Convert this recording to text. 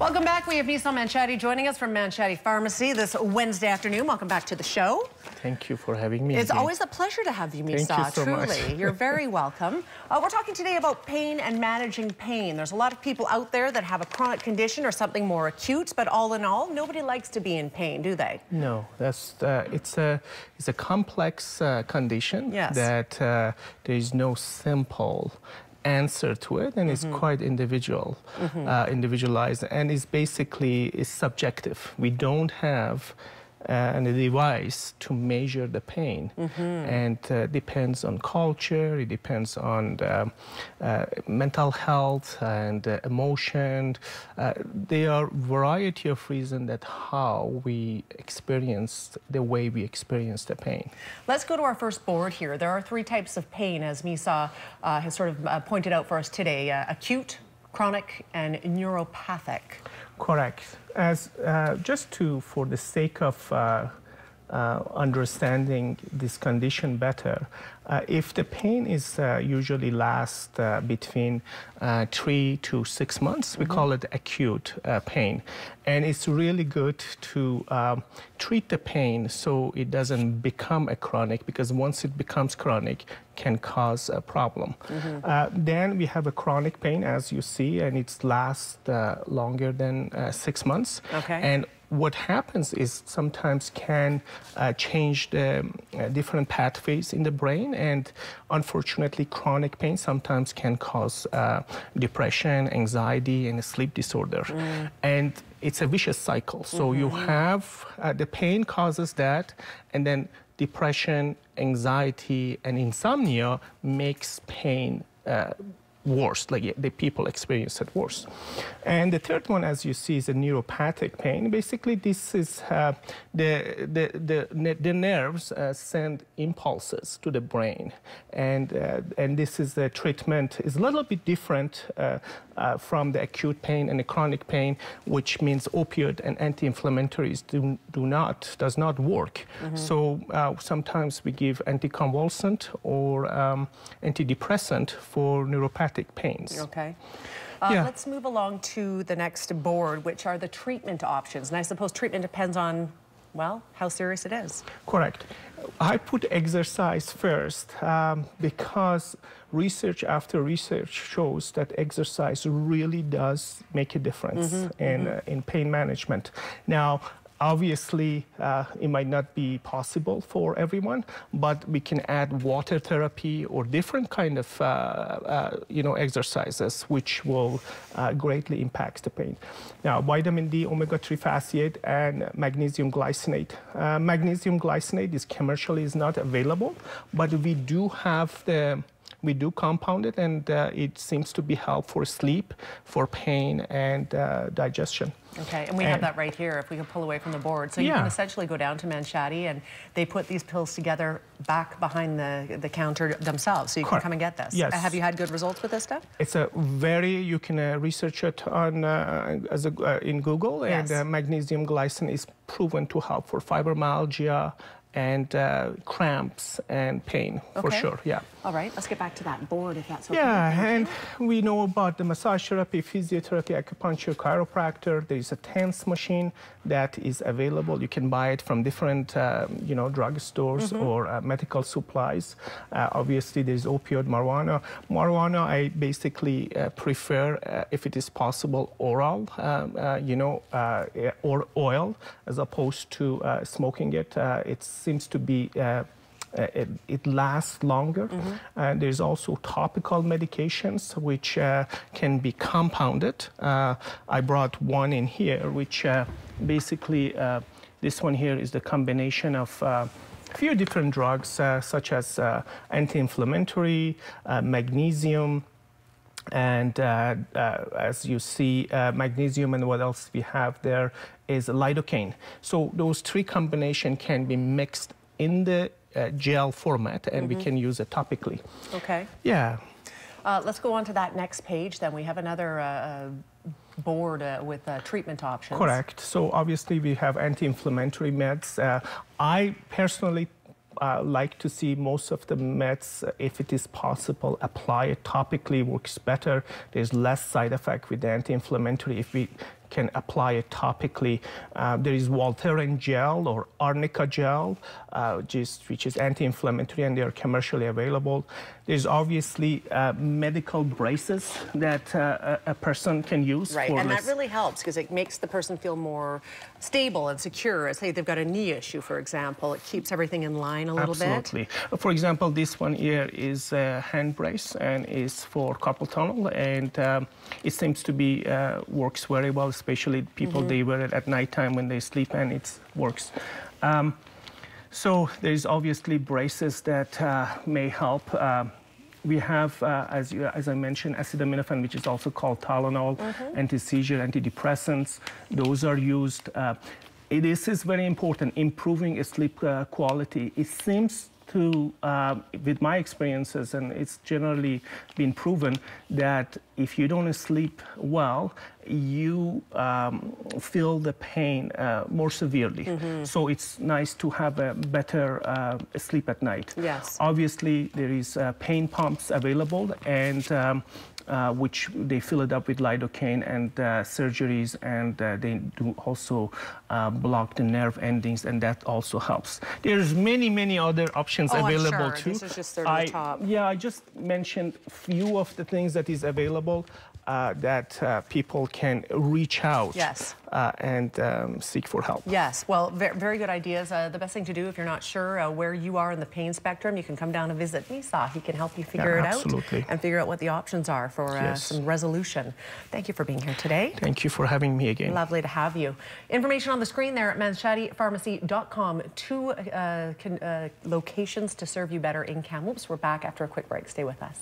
Welcome back. We have Manshadi joining us from Manshadi Pharmacy this Wednesday afternoon. Welcome back to the show. Thank you for having me. It's always a pleasure to have you, Misa. Thank you so Truly, much. You're very welcome. We're talking today about pain and managing pain. There's a lot of people out there that have a chronic condition or something more acute, but all in all, nobody likes to be in pain, do they? No, that's it's a complex condition. Yes. That there is no simple answer to it, and it's quite individualized, and is subjective. We don't have a device to measure the pain, and depends on culture, it depends on mental health and emotion. There are a variety of reasons that how we experience the way we experience the pain. Let's go to our first board here. There are three types of pain, as Misa has sort of pointed out for us today: acute, chronic, and neuropathic. Correct. As for the sake of understanding this condition better, if the pain is usually lasts between 3 to 6 months, we call it acute pain, and it's really good to treat the pain so it doesn't become a chronic, because once it becomes chronic, can cause a problem. Then we have a chronic pain, as you see, and it lasts longer than 6 months. Okay. And what happens is sometimes can change the different pathways in the brain, and unfortunately chronic pain sometimes can cause depression, anxiety, and a sleep disorder. And it's a vicious cycle. So you have the pain causes that, and then depression, anxiety, and insomnia makes pain worse, like the people experience it worse. And the third one, as you see, is a neuropathic pain. Basically, this is the nerves send impulses to the brain, and this is the treatment is a little bit different from the acute pain and the chronic pain, which means opioid and anti-inflammatories does not work. So sometimes we give anticonvulsant or antidepressant for neuropathic pains. Okay. Let's move along to the next board, which are the treatment options. And I suppose treatment depends on, well, how serious it is. Correct. I put exercise first because research after research shows that exercise really does make a difference in pain management. Now, obviously, it might not be possible for everyone, but we can add water therapy or different kind of, exercises, which will greatly impact the pain. Now, vitamin D, omega-3 fatty acid, and magnesium glycinate. Magnesium glycinate is commercially not available, but we do compound it, and it seems to be helpful for sleep, for pain, and digestion. Okay, and we have that right here, if we can pull away from the board. So you can essentially go down to Manshadi, and they put these pills together back behind the counter themselves, so you can come and get this. Yes. Have you had good results with this stuff? It's you can research it on in Google, and magnesium glycinate is proven to help for fibromyalgia and cramps and pain, for sure, All right, let's get back to that board, if that's okay. And we know about the massage therapy, physiotherapy, acupuncture, chiropractor. There is a TENS machine that is available. You can buy it from different, drug stores or medical supplies. Obviously, there's opioid, marijuana. Marijuana, I basically prefer, if it is possible, oral, or oil, as opposed to smoking it. It seems to be it lasts longer. There's also topical medications which can be compounded. I brought one in here, which basically this one here is the combination of a few different drugs, such as anti-inflammatory, magnesium, and as you see, magnesium, and what else we have there is lidocaine. So those three combinations can be mixed in the gel format, and we can use it topically. Okay. Yeah. Let's go on to that next page, then. We have another board with treatment options. Correct. So obviously we have anti-inflammatory meds. I personally like to see most of the meds, if it is possible, apply it topically, works better. There's less side effect with the anti-inflammatory if we can apply it topically. There is Voltaren gel or arnica gel, which is anti-inflammatory, and they are commercially available. There's obviously medical braces that a person can use. Right, and that really helps because it makes the person feel more stable and secure. Say they've got a knee issue, for example. It keeps everything in line a little bit. Absolutely. For example, this one here is a hand brace and is for carpal tunnel, and it seems to be works very well, especially people they wear it at nighttime when they sleep, and it works. So there's obviously braces that may help. We have, as I mentioned, acetaminophen, which is also called Tylenol, anti-seizure, antidepressants. Those are used. This is very important, improving sleep quality. It seems to, with my experiences, and it's generally been proven, that if you don't sleep well, you feel the pain more severely. So it's nice to have a better sleep at night. Yes. Obviously, there is pain pumps available, and which they fill it up with lidocaine and surgeries, and they do also block the nerve endings, and that also helps. There's many other options available I'm sure. too. This is just the top. Yeah, I just mentioned a few of the things that is available that people can reach out and seek for help. Yes, well, very good ideas. The best thing to do if you're not sure where you are in the pain spectrum, you can come down and visit Misa. He can help you figure it out and figure out what the options are for some resolution. Thank you for being here today. Thank you for having me again. Lovely to have you. Information on the screen there at manshadipharmacy.com. 2 locations to serve you better in Kamloops. We're back after a quick break. Stay with us.